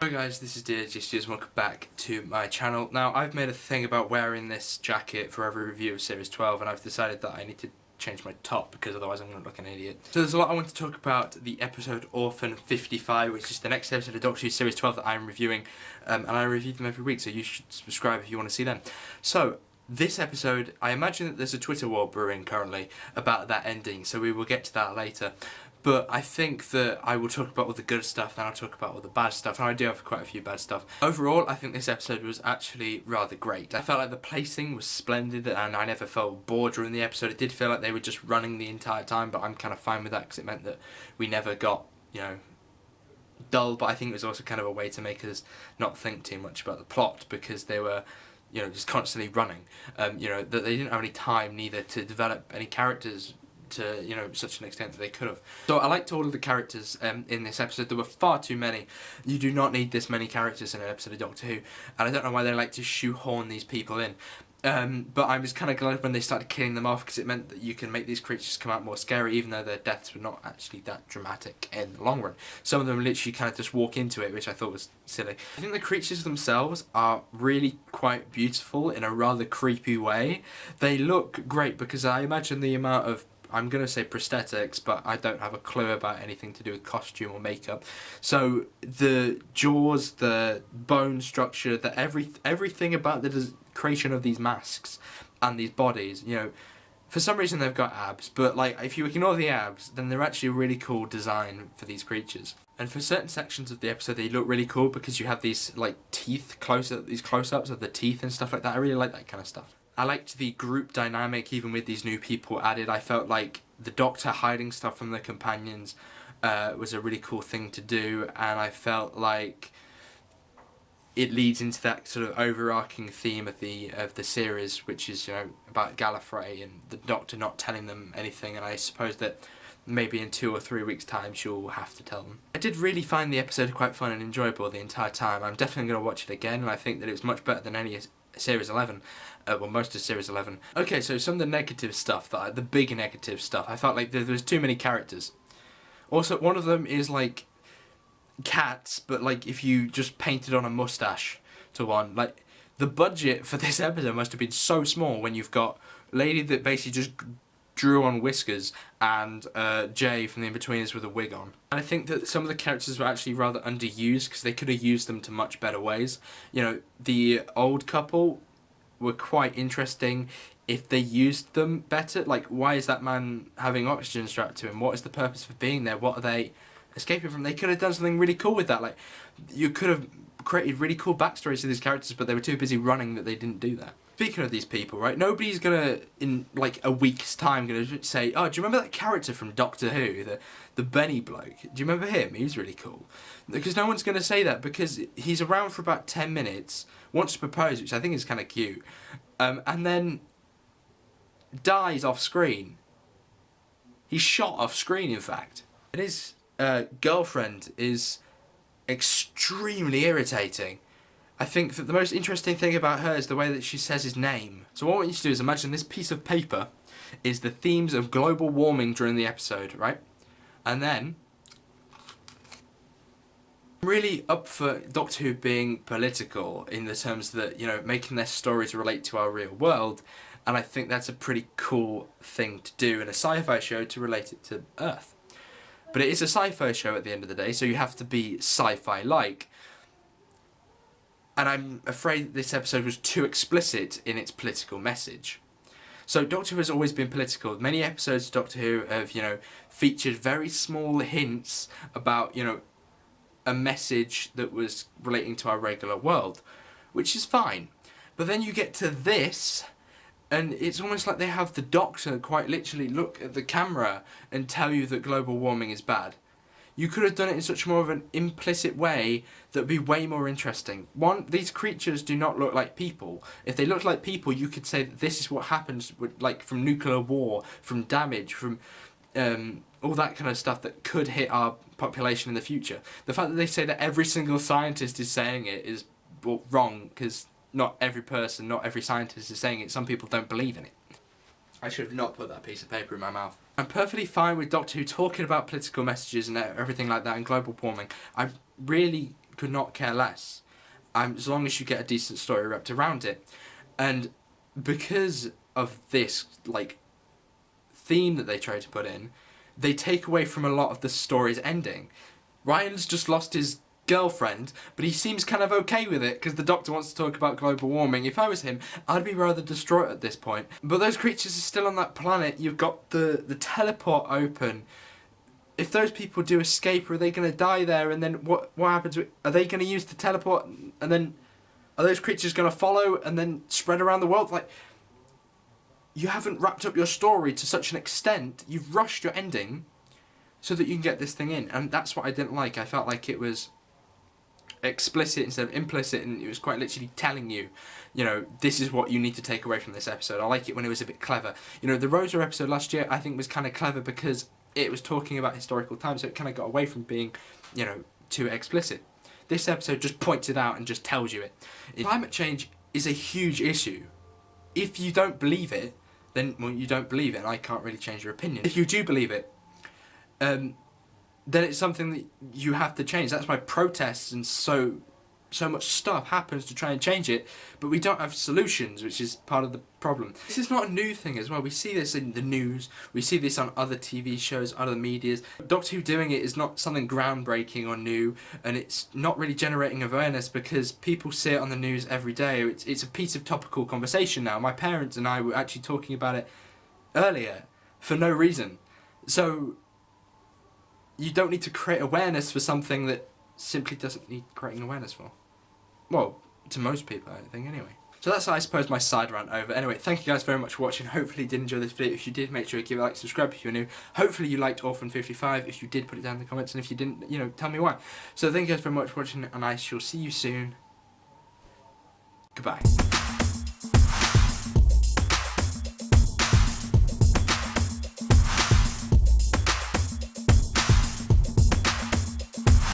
Hello guys, this is DJStudios and welcome back to my channel. Now, I've made a thing about wearing this jacket for every review of Series 12 and I've decided that I need to change my top because otherwise I'm going to look an idiot. So there's a lot I want to talk about. The episode Orphan 55, which is the next episode of Doctor Who Series 12 that I'm reviewing, and I review them every week, so you should subscribe if you want to see them. So, this episode, I imagine that there's a Twitter war brewing currently about that ending, so we will get to that later. But I think that I will talk about all the good stuff, then I'll talk about all the bad stuff, and I do have quite a few bad stuff. Overall, I think this episode was actually rather great. I felt like the pacing was splendid, and I never felt bored during the episode. It did feel like they were just running the entire time, but I'm kind of fine with that, because it meant that we never got, dull, but I think it was also kind of a way to make us not think too much about the plot, because they were just constantly running. That they didn't have any time neither to develop any characters to such an extent that they could have. So I liked all of the characters in this episode. There were far too many. You do not need this many characters in an episode of Doctor Who, and I don't know why they like to shoehorn these people in. But I was kind of glad when they started killing them off, because it meant that you can make these creatures come out more scary, even though their deaths were not actually that dramatic in the long run. Some of them literally kind of just walk into it, which I thought was silly. I think the creatures themselves are really quite beautiful in a rather creepy way. They look great, because I imagine the amount of, I'm going to say prosthetics, but I don't have a clue about anything to do with costume or makeup. So the jaws, the bone structure, everything about the creation of these masks and these bodies, for some reason they've got abs, but if you ignore the abs, then they're actually a really cool design for these creatures. And for certain sections of the episode, they look really cool because you have these teeth these close-ups of the teeth and stuff like that. I really like that kind of stuff. I liked the group dynamic, even with these new people added. I felt like the Doctor hiding stuff from the companions was a really cool thing to do, and I felt like it leads into that sort of overarching theme of the series, which is about Gallifrey and the Doctor not telling them anything. And I suppose that maybe in 2 or 3 weeks' time she'll have to tell them. I did really find the episode quite fun and enjoyable the entire time. I'm definitely going to watch it again, and I think that it was much better than any Series 11. Well, most of Series 11. Okay, so some of the negative stuff, the big negative stuff, I felt like there was too many characters. Also, one of them is cats, but if you just painted on a mustache to one. The budget for this episode must have been so small when you've got lady that basically just drew on whiskers and Jay from the Inbetweeners with a wig on. And I think that some of the characters were actually rather underused, because they could have used them to much better ways. The old couple were quite interesting if they used them better. Why is that man having oxygen strapped to him? What is the purpose for being there? What are they escaping from? They could have done something really cool with that. You could have created really cool backstories to these characters, but they were too busy running that they didn't do that. Speaking of these people, right, nobody's gonna, in a week's time, gonna say, oh, do you remember that character from Doctor Who, the Benny bloke? Do you remember him? He's really cool. Because no one's gonna say that, because he's around for about 10 minutes, wants to propose, which I think is kind of cute, and then dies off screen. He's shot off screen, in fact. And his girlfriend is extremely irritating. I think that the most interesting thing about her is the way that she says his name. So what I want you to do is imagine this piece of paper is the themes of global warming during the episode, right? And then I'm really up for Doctor Who being political in the terms that, making their stories relate to our real world. And I think that's a pretty cool thing to do in a sci-fi show, to relate it to Earth. But it is a sci-fi show at the end of the day, so you have to be sci-fi-like. And I'm afraid this episode was too explicit in its political message. So Doctor Who has always been political. Many episodes of Doctor Who have, featured very small hints about, a message that was relating to our regular world, which is fine. But then you get to this, and it's almost like they have the Doctor quite literally look at the camera and tell you that global warming is bad. You could have done it in such more of an implicit way that would be way more interesting. One, these creatures do not look like people. If they looked like people, you could say that this is what happens from nuclear war, from damage, from all that kind of stuff that could hit our population in the future. The fact that they say that every single scientist is saying it is wrong, because not every person, not every scientist is saying it. Some people don't believe in it. I should have not put that piece of paper in my mouth. I'm perfectly fine with Doctor Who talking about political messages and everything like that and global warming. I'm really could not care less, as long as you get a decent story wrapped around it. And because of this like theme that they try to put in, they take away from a lot of the story's ending. Ryan's just lost his girlfriend, but he seems kind of okay with it because the doctor wants to talk about global warming. If I was him, I'd be rather distraught at this point. But those creatures are still on that planet. You've got the teleport open. If those people do escape, are they going to die there? And then what happens? Are they going to use the teleport? And then are those creatures going to follow and then spread around the world? Like, you haven't wrapped up your story to such an extent. You've rushed your ending so that you can get this thing in. And that's what I didn't like. I felt like it was explicit instead of implicit, and it was quite literally telling you, you know, this is what you need to take away from this episode. I like it when it was a bit clever. You know, the Rosa episode last year I think was kind of clever because it was talking about historical times, so it kind of got away from being, you know, too explicit. This episode just points it out and just tells you it. Climate change is a huge issue. If you don't believe it, then, well, you don't believe it, and I can't really change your opinion. If you do believe it, then it's something that you have to change. That's why protests and so much stuff happens to try and change it, but we don't have solutions, which is part of the problem. This is not a new thing as well. We see this in the news, we see this on other TV shows, other medias. Doctor Who doing it is not something groundbreaking or new, and it's not really generating awareness because people see it on the news every day. It's a piece of topical conversation now. My parents and I were actually talking about it earlier for no reason. So you don't need to create awareness for something that simply doesn't need creating awareness for. Well, to most people, I think, anyway. So that's, I suppose, my side rant over. Anyway, thank you guys very much for watching. Hopefully you did enjoy this video. If you did, make sure you give it a like, subscribe if you're new. Hopefully you liked Orphan 55. If you did, put it down in the comments. And if you didn't, you know, tell me why. So thank you guys very much for watching, and I shall see you soon. Goodbye.